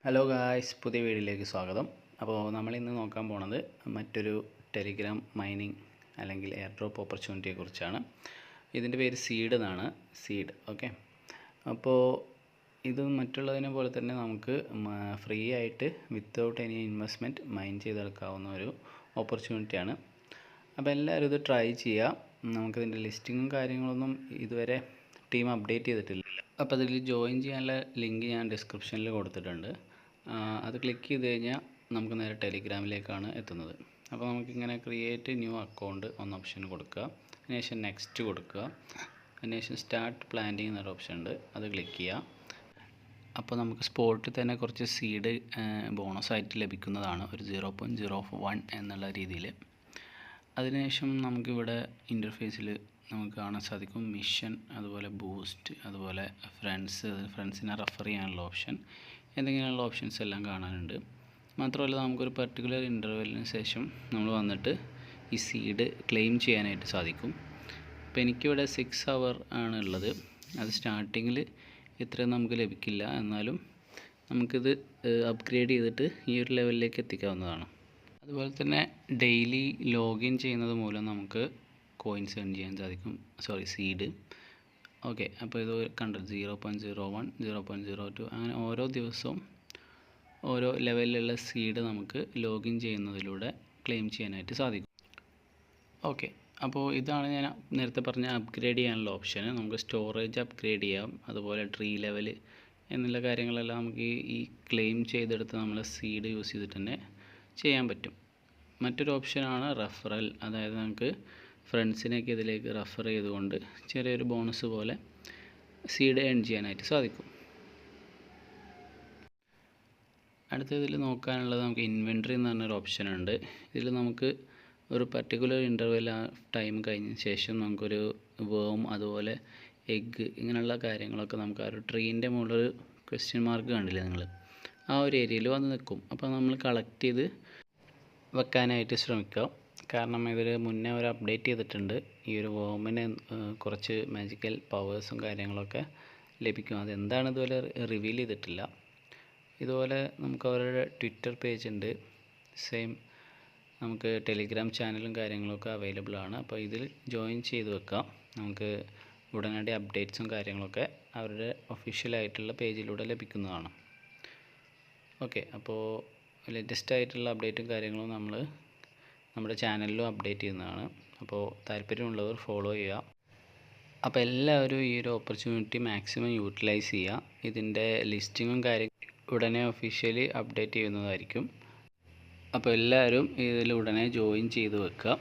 Hello guys, പുതിയ വീഡിയോയിലേക്ക് സ്വാഗതം. അപ്പോൾ നമ്മളിന്ന് നോക്കാൻ പോണത് മറ്റൊരു ടെലിഗ്രാം മൈനിങ് അല്ലെങ്കിൽ എയർ ഡ്രോപ്പ് ഓപ്പർച്യൂണിറ്റിയെ കുറിച്ചാണ്. ഇതിൻ്റെ പേര് സീഡ് എന്നാണ്. സീഡ്. ഓക്കെ. അപ്പോൾ ഇത് മറ്റുള്ളതിനെ പോലെ തന്നെ നമുക്ക് ഫ്രീ ആയിട്ട് വിത്തൗട്ട് എനി ഇൻവെസ്റ്റ്മെൻറ്റ് മൈൻ ചെയ്തെടുക്കാവുന്ന ഒരു ഓപ്പർച്യൂണിറ്റിയാണ്. അപ്പോൾ എല്ലാവരും ഇത് ട്രൈ ചെയ്യുക. നമുക്കിതിൻ്റെ ലിസ്റ്റിങ്ങും കാര്യങ്ങളൊന്നും ഇതുവരെ ടീം അപ്ഡേറ്റ് ചെയ്തിട്ടില്ല. അപ്പോൾ അതിൽ ജോയിൻ ചെയ്യാനുള്ള ലിങ്ക് ഞാൻ ഡിസ്ക്രിപ്ഷനിൽ കൊടുത്തിട്ടുണ്ട്. അത് ക്ലിക്ക് ചെയ്ത് കഴിഞ്ഞാൽ നമുക്ക് നേരെ ടെലിഗ്രാമിലേക്കാണ് എത്തുന്നത്. അപ്പോൾ നമുക്കിങ്ങനെ ക്രിയേറ്റ് ന്യൂ അക്കൗണ്ട് എന്ന ഓപ്ഷൻ കൊടുക്കുക. അതിനുശേഷം നെക്സ്റ്റ് കൊടുക്കുക. അതിനുശേഷം സ്റ്റാർട്ട് പ്ലാന്റിങ് എന്നൊരു ഓപ്ഷൻ ഉണ്ട്, അത് ക്ലിക്ക് ചെയ്യുക. അപ്പോൾ നമുക്ക് സ്പോട്ടിൽ തന്നെ കുറച്ച് സീഡ് ബോണസായിട്ട് ലഭിക്കുന്നതാണ്, ഒരു 0.01 എന്നുള്ള രീതിയിൽ. അതിനുശേഷം നമുക്കിവിടെ ഇൻ്റർഫേസിൽ നമുക്ക് കാണാൻ സാധിക്കും മിഷൻ, അതുപോലെ ബൂസ്റ്റ്, അതുപോലെ ഫ്രണ്ട്സിനെ റെഫർ ചെയ്യാനുള്ള ഓപ്ഷൻ, എന്തെങ്കിലുമുള്ള ഓപ്ഷൻസ് എല്ലാം കാണാനുണ്ട്. മാത്രമല്ല നമുക്കൊരു പർട്ടിക്കുലർ ഇൻ്റർവെല്ലിന് ശേഷം നമ്മൾ വന്നിട്ട് ഈ സീഡ് ക്ലെയിം ചെയ്യാനായിട്ട് സാധിക്കും. അപ്പോൾ എനിക്കിവിടെ 6 hour ആണ് ഉള്ളത്. അത് സ്റ്റാർട്ടിങ്ങിൽ ഇത്രയും നമുക്ക് ലഭിക്കില്ല, എന്നാലും നമുക്കിത് അപ്ഗ്രേഡ് ചെയ്തിട്ട് ഈ ഒരു ലെവലിലേക്ക് എത്തിക്കാവുന്നതാണ്. അതുപോലെ തന്നെ ഡെയിലി ലോഗിൻ ചെയ്യുന്നത് മൂലം നമുക്ക് കോയിൻസ് ഏൺ ചെയ്യാൻ സാധിക്കും. സീഡ്. ഓക്കെ. അപ്പോൾ ഇത് കണ്ടു 0.01, 0.02 അങ്ങനെ ഓരോ ദിവസവും ഓരോ ലെവലിലുള്ള സീഡ് നമുക്ക് ലോഗിൻ ചെയ്യുന്നതിലൂടെ ക്ലെയിം ചെയ്യാനായിട്ട് സാധിക്കും. ഓക്കെ. അപ്പോൾ ഇതാണ് ഞാൻ നേരത്തെ പറഞ്ഞ അപ്ഗ്രേഡ് ചെയ്യാനുള്ള ഓപ്ഷൻ. നമുക്ക് സ്റ്റോറേജ് അപ്ഗ്രേഡ് ചെയ്യാം, അതുപോലെ ട്രീ ലെവൽ എന്നുള്ള കാര്യങ്ങളെല്ലാം നമുക്ക് ഈ ക്ലെയിം ചെയ്തെടുത്ത് നമ്മൾ സീഡ് യൂസ് ചെയ്തിട്ട് തന്നെ ചെയ്യാൻ പറ്റും. മറ്റൊരു ഓപ്ഷനാണ് റെഫറൽ. അതായത് നമുക്ക് ഫ്രണ്ട്സിനെയൊക്കെ ഇതിലേക്ക് റെഫർ ചെയ്തുകൊണ്ട് ചെറിയൊരു ബോണസ് പോലെ സീഡ് ഏൺ ചെയ്യാനായിട്ട് സാധിക്കും. അടുത്തതിൽ നോക്കാനുള്ളത് നമുക്ക് ഇൻവെൻട്രി എന്ന് പറഞ്ഞൊരു ഓപ്ഷൻ ഉണ്ട്. ഇതിൽ നമുക്ക് ഒരു പർട്ടിക്കുലർ ഇൻ്റർവെൽ ടൈം കഴിഞ്ഞ ശേഷം നമുക്കൊരു വേം, അതുപോലെ എഗ്ഗ്, ഇങ്ങനെയുള്ള കാര്യങ്ങളൊക്കെ നമുക്ക് ആ ഒരു ട്രീൻ്റെ മുകളിൽ ക്വസ്റ്റ്യൻ മാർക്ക് കണ്ടില്ലേ നിങ്ങൾ, ആ ഒരു ഏരിയയിൽ വന്ന് നിൽക്കും. അപ്പോൾ നമ്മൾ കളക്ട് ചെയ്ത് വെക്കാനായിട്ട് ശ്രമിക്കുക. കാരണം ഇതിൽ മുന്നേ ഒരു അപ്ഡേറ്റ് ചെയ്തിട്ടുണ്ട്. ഈ ഒരു വേമിന് കുറച്ച് മാജിക്കൽ പവേഴ്സും കാര്യങ്ങളൊക്കെ ലഭിക്കും. അതെന്താണ് ഇതുപോലെ റിവീൽ ചെയ്തിട്ടില്ല. ഇതുപോലെ നമുക്ക് അവരുടെ ട്വിറ്റർ പേജ് ഉണ്ട്, സെയിം നമുക്ക് ടെലിഗ്രാം ചാനലും കാര്യങ്ങളൊക്കെ അവൈലബിൾ ആണ്. അപ്പോൾ ഇതിൽ ജോയിൻ ചെയ്ത് വെക്കാം. നമുക്ക് ഉടനടി അപ്ഡേറ്റ്സും കാര്യങ്ങളൊക്കെ അവരുടെ ഒഫീഷ്യലായിട്ടുള്ള പേജിലൂടെ ലഭിക്കുന്നതാണ്. ഓക്കെ. അപ്പോൾ ലേറ്റസ്റ്റ് ആയിട്ടുള്ള അപ്ഡേറ്റും കാര്യങ്ങളും നമ്മൾ നമ്മുടെ ചാനലിലും അപ്ഡേറ്റ് ചെയ്യുന്നതാണ്. അപ്പോൾ താല്പര്യമുള്ളവർ ഫോളോ ചെയ്യുക. അപ്പോൾ എല്ലാവരും ഈ ഒരു ഓപ്പർച്യൂണിറ്റി മാക്സിമം യൂട്ടിലൈസ് ചെയ്യുക. ഇതിൻ്റെ ലിസ്റ്റിങ്ങും കാര്യം ഉടനെ ഒഫീഷ്യലി അപ്ഡേറ്റ് ചെയ്യുന്നതായിരിക്കും. അപ്പോൾ എല്ലാവരും ഇതിൽ ഉടനെ ജോയിൻ ചെയ്ത് വെക്കുക.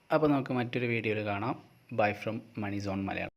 അപ്പോൾ നമുക്ക് മറ്റൊരു വീഡിയോയിൽ കാണാം. Bye from money zone Malayalam.